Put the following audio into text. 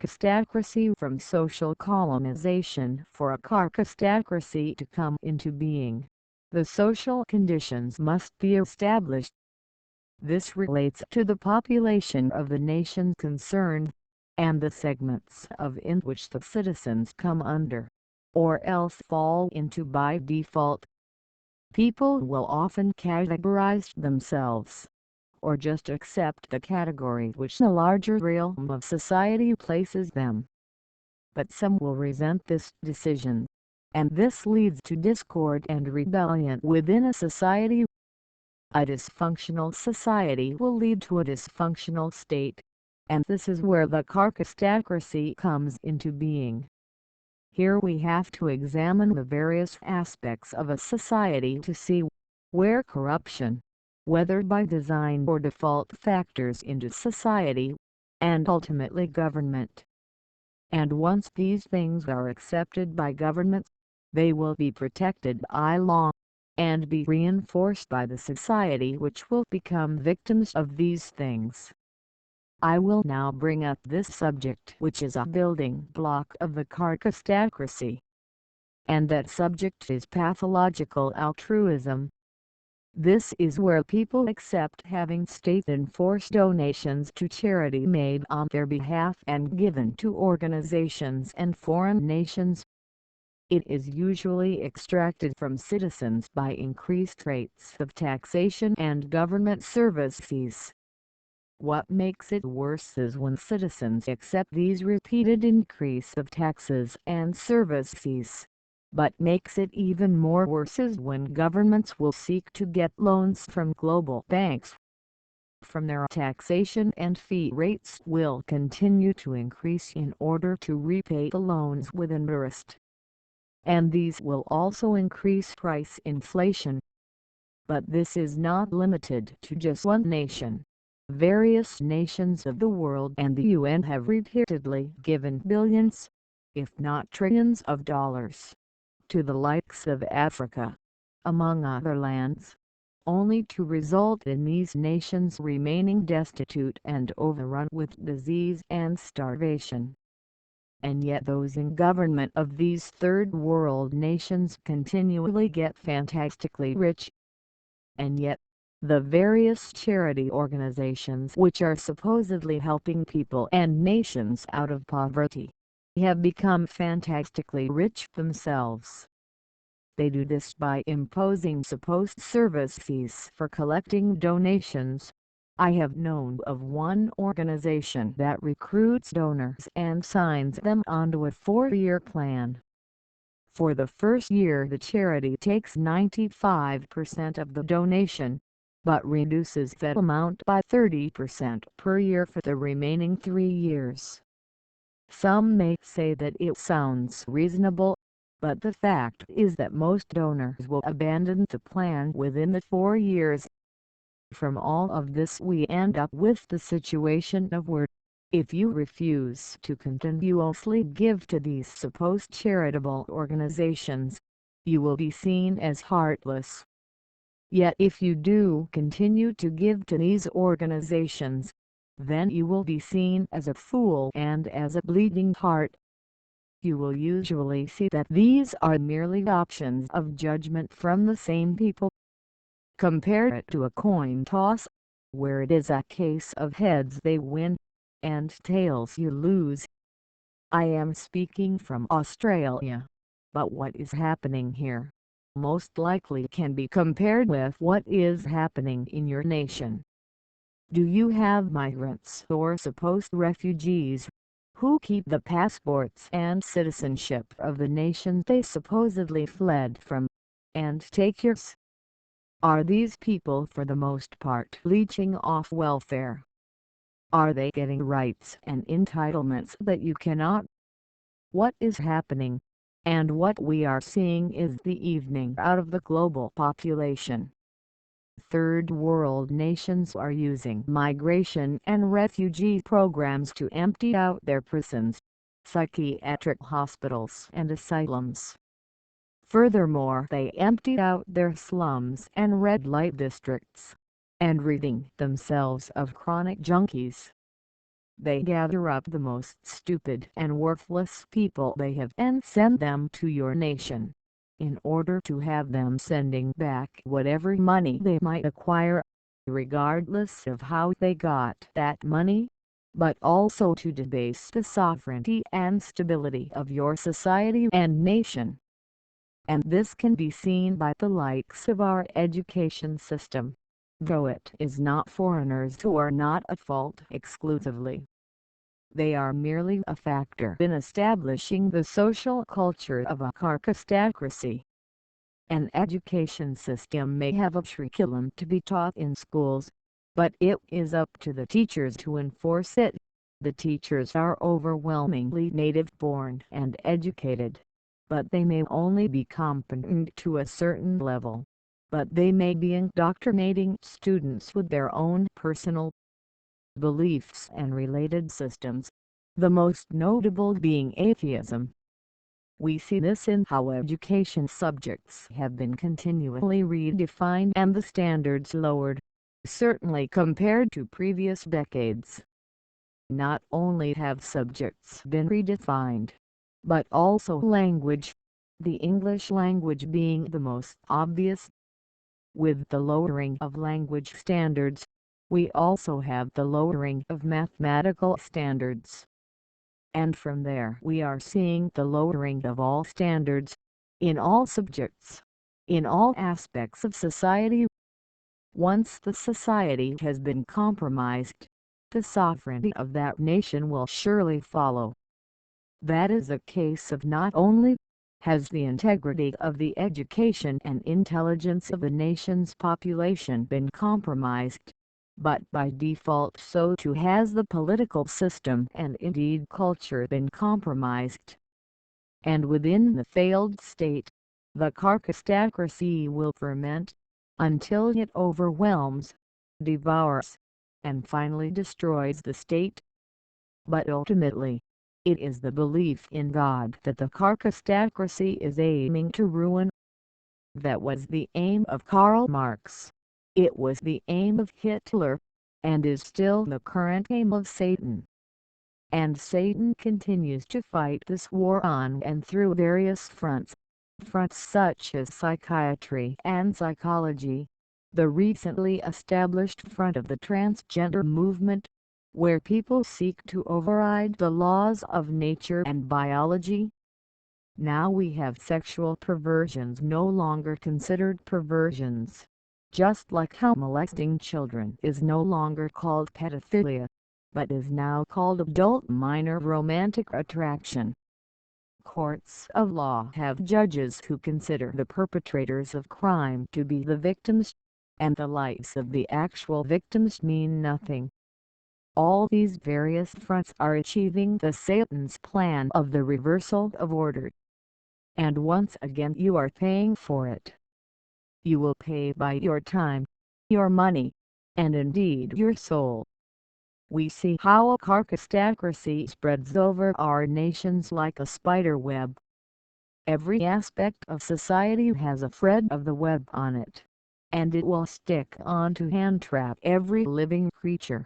kakistocracy from social colonization. For a kakistocracy to come into being, the social conditions must be established. This relates to the population of the nation concerned, and the segments of in which the citizens come under, or else fall into by default. People will often categorize themselves, or just accept the category which the larger realm of society places them. But some will resent this decision, and this leads to discord and rebellion within a society. A dysfunctional society will lead to a dysfunctional state, and this is where the kakistocracy comes into being. Here we have to examine the various aspects of a society to see where corruption, whether by design or default, factors into society, and ultimately government. And once these things are accepted by governments, they will be protected by law, and be reinforced by the society which will become victims of these things. I will now bring up this subject, which is a building block of the kakistocracy. And that subject is pathological altruism. This is where people accept having state-enforced donations to charity made on their behalf and given to organizations and foreign nations. It is usually extracted from citizens by increased rates of taxation and government service fees. What makes it worse is when citizens accept these repeated increase of taxes and service fees. But makes it even more worse is when governments will seek to get loans from global banks. From their taxation and fee rates will continue to increase in order to repay the loans with interest. And these will also increase price inflation. But this is not limited to just one nation. Various nations of the world and the UN have repeatedly given billions, if not trillions of dollars, to the likes of Africa, among other lands, only to result in these nations remaining destitute and overrun with disease and starvation. And yet those in government of these third world nations continually get fantastically rich. And yet, the various charity organizations which are supposedly helping people and nations out of poverty have become fantastically rich themselves. They do this by imposing supposed service fees for collecting donations. I have known of one organization that recruits donors and signs them onto a 4-year plan. For the first year the charity takes 95% of the donation, but reduces that amount by 30% per year for the remaining 3 years. Some may say that it sounds reasonable, but the fact is that most donors will abandon the plan within the 4 years. From all of this we end up with the situation of where, if you refuse to continuously give to these supposed charitable organizations, you will be seen as heartless. Yet if you do continue to give to these organizations, then you will be seen as a fool and as a bleeding heart. You will usually see that these are merely options of judgment from the same people. Compare it to a coin toss, where it is a case of heads they win, and tails you lose. I am speaking from Australia, but what is happening here most likely can be compared with what is happening in your nation. Do you have migrants or supposed refugees, who keep the passports and citizenship of the nation they supposedly fled from, and take yours? Are these people for the most part leeching off welfare? Are they getting rights and entitlements that you cannot? What is happening, and what we are seeing, is the evening out of the global population. Third world nations are using migration and refugee programs to empty out their prisons, psychiatric hospitals and asylums. Furthermore, they emptied out their slums and red light districts, and ridding themselves of chronic junkies. They gather up the most stupid and worthless people they have and send them to your nation, in order to have them sending back whatever money they might acquire, regardless of how they got that money, but also to debase the sovereignty and stability of your society and nation. And this can be seen by the likes of our education system, though it is not foreigners who are not at fault exclusively. They are merely a factor in establishing the social culture of a kakistocracy. An education system may have a curriculum to be taught in schools, but it is up to the teachers to enforce it. The teachers are overwhelmingly native-born and educated, but they may only be competent to a certain level, but they may be indoctrinating students with their own personal beliefs and related systems, the most notable being atheism. We see this in how education subjects have been continually redefined and the standards lowered, certainly compared to previous decades. Not only have subjects been redefined, but also language, the English language being the most obvious. With the lowering of language standards, we also have the lowering of mathematical standards. And from there we are seeing the lowering of all standards, in all subjects, in all aspects of society. Once the society has been compromised, the sovereignty of that nation will surely follow. That is a case of not only has the integrity of the education and intelligence of the nation's population been compromised, but by default so too has the political system and indeed culture been compromised. And within the failed state, the kakistocracy will ferment, until it overwhelms, devours, and finally destroys the state. But ultimately, it is the belief in God that the kakistocracy is aiming to ruin. That was the aim of Karl Marx. It was the aim of Hitler, and is still the current aim of Satan. And Satan continues to fight this war on and through various fronts such as psychiatry and psychology, the recently established front of the transgender movement, where people seek to override the laws of nature and biology. Now we have sexual perversions no longer considered perversions, just like how molesting children is no longer called paedophilia, but is now called adult minor romantic attraction. Courts of law have judges who consider the perpetrators of crime to be the victims, and the lives of the actual victims mean nothing. All these various fronts are achieving the Satan's plan of the reversal of order. And once again you are paying for it. You will pay by your time, your money, and indeed your soul. We see how a kakistocracy spreads over our nations like a spider web. Every aspect of society has a thread of the web on it, and it will stick on to hand trap every living creature.